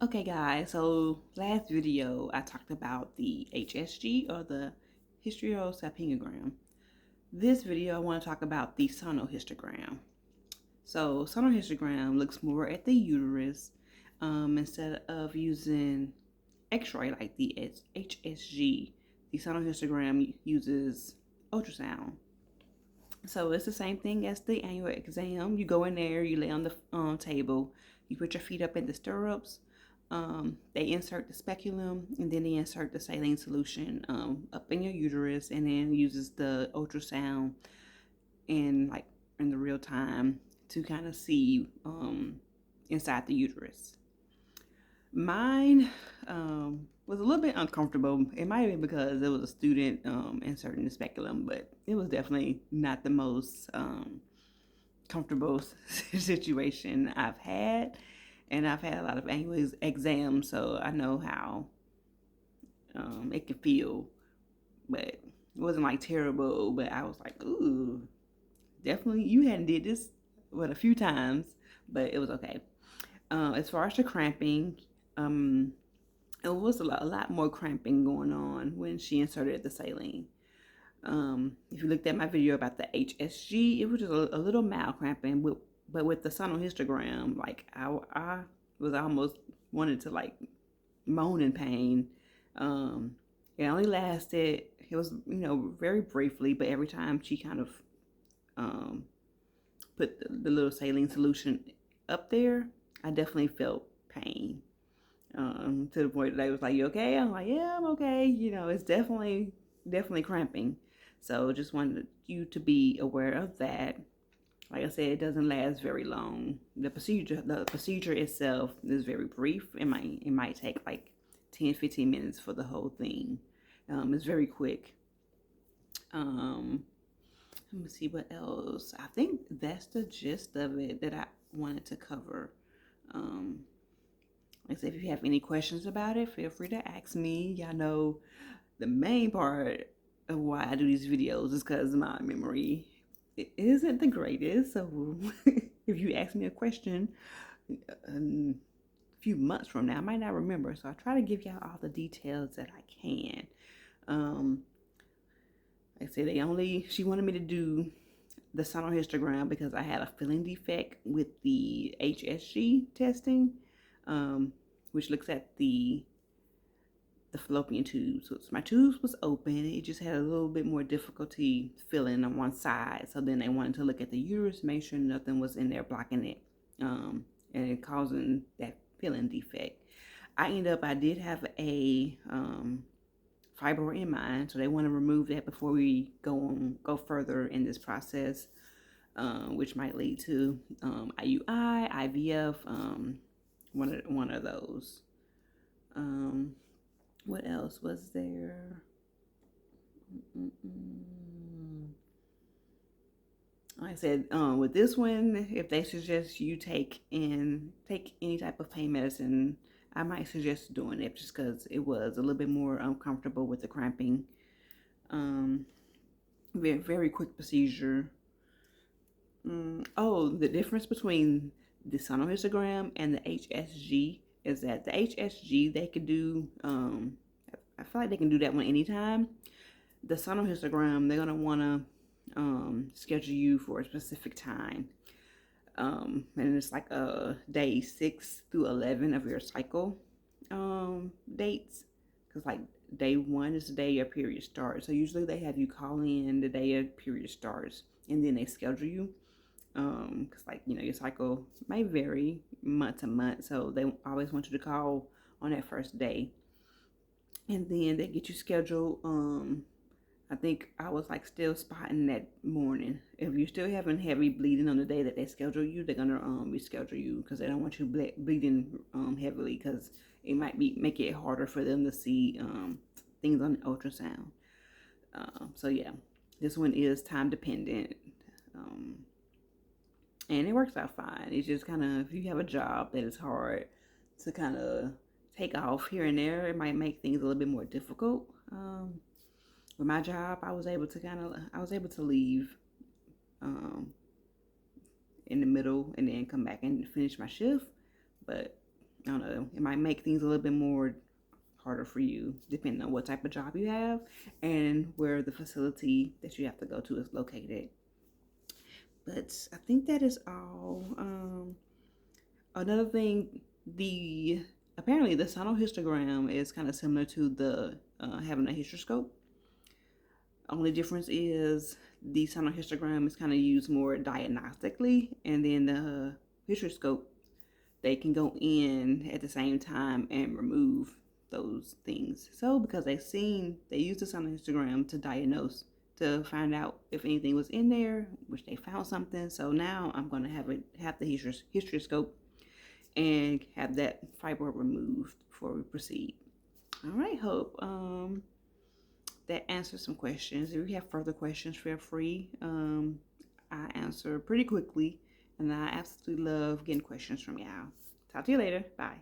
Okay guys, so last video I talked about the HSG or the hysterosalpingogram. This video I want to talk about the sonohysterogram. So sonohysterogram looks more at the uterus instead of using x-ray like the HSG. The sonohysterogram uses ultrasound. So it's the same thing as the annual exam. You go in there, you lay on the table, you put your feet up in the stirrups. They insert the speculum and then they insert the saline solution up in your uterus, and then uses the ultrasound in in the real time to kind of see inside the uterus. Mine was a little bit uncomfortable. It might have been because it was a student inserting the speculum, but it was definitely not the most comfortable situation I've had. And I've had a lot of annual exams, so I know how it can feel. But it wasn't like terrible, but I was like, ooh, definitely you hadn't did this a few times, but it was okay. As far as the cramping, it was a lot more cramping going on when she inserted the saline. If you looked at my video about the HSG, it was just a little mild cramping, but with the sonohysterogram, like I was almost wanted to like moan in pain. It only lasted, it was, very briefly, but every time she kind of put the little saline solution up there, I definitely felt pain. To the point that they was like, "You okay?" I'm like, "Yeah, I'm okay." It's definitely cramping. So just wanted you to be aware of that. Like I said, it doesn't last very long. The procedure itself is very brief. It might take like 10-15 minutes for the whole thing. It's very quick. Let me see what else. I think that's the gist of it that I wanted to cover. Um, like I said, if you have any questions about it, feel free to ask me. Y'all know the main part of why I do these videos is because my memory isn't the greatest. So if you ask me a question a few months from now, I might not remember. So I try to give y'all all the details that I can. Like I said, she wanted me to do the sonohysterogram because I had a filling defect with the HSG testing, which looks at the fallopian tube. So my tubes was open. It just had a little bit more difficulty filling on one side. So then they wanted to look at the uterus, make sure nothing was in there blocking it, and causing that filling defect. I did have a fibroid in mine, so they want to remove that before we go further in this process, which might lead to IUI, IVF, one of those. What else was there? Like I said, with this one, if they suggest you take any type of pain medicine, I might suggest doing it just because it was a little bit more uncomfortable with the cramping. Very, very quick procedure. Oh, the difference between the sonohysterogram and the HSG is that the HSG they could do. I feel like they can do that one anytime. The sonohysterogram, they're gonna wanna schedule you for a specific time, and it's like day 6 through 11 of your cycle dates, because like day 1 is the day your period starts. So usually they have you call in the day your period starts, and then they schedule you. Because like your cycle may vary month to month, so they always want you to call on that first day, and then they get you scheduled. I think I was like still spotting that morning. If you're still having heavy bleeding on the day that they schedule you, they're gonna reschedule you because they don't want you bleeding heavily, because it might make it harder for them to see things on the ultrasound. So yeah, this one is time dependent, and it works out fine. It's just kind of, if you have a job that is hard to kind of take off here and there, it might make things a little bit more difficult. With my job, I was able to leave in the middle and then come back and finish my shift. But I don't know, it might make things a little bit more harder for you depending on what type of job you have and where the facility that you have to go to is located. But I think that is all. Another thing, apparently the sonohysterogram is kind of similar to the having a hysteroscope. Only difference is the sonohysterogram is kind of used more diagnostically, and then the hysteroscope, they can go in at the same time and remove those things. So because they used the sonohysterogram to diagnose, to find out if anything was in there, which they found something. So now I'm going to have the hysteroscope and have that fibroid removed before we proceed. All right, hope that answers some questions. If you have further questions, feel free. I answer pretty quickly, and I absolutely love getting questions from y'all. Talk to you later. Bye.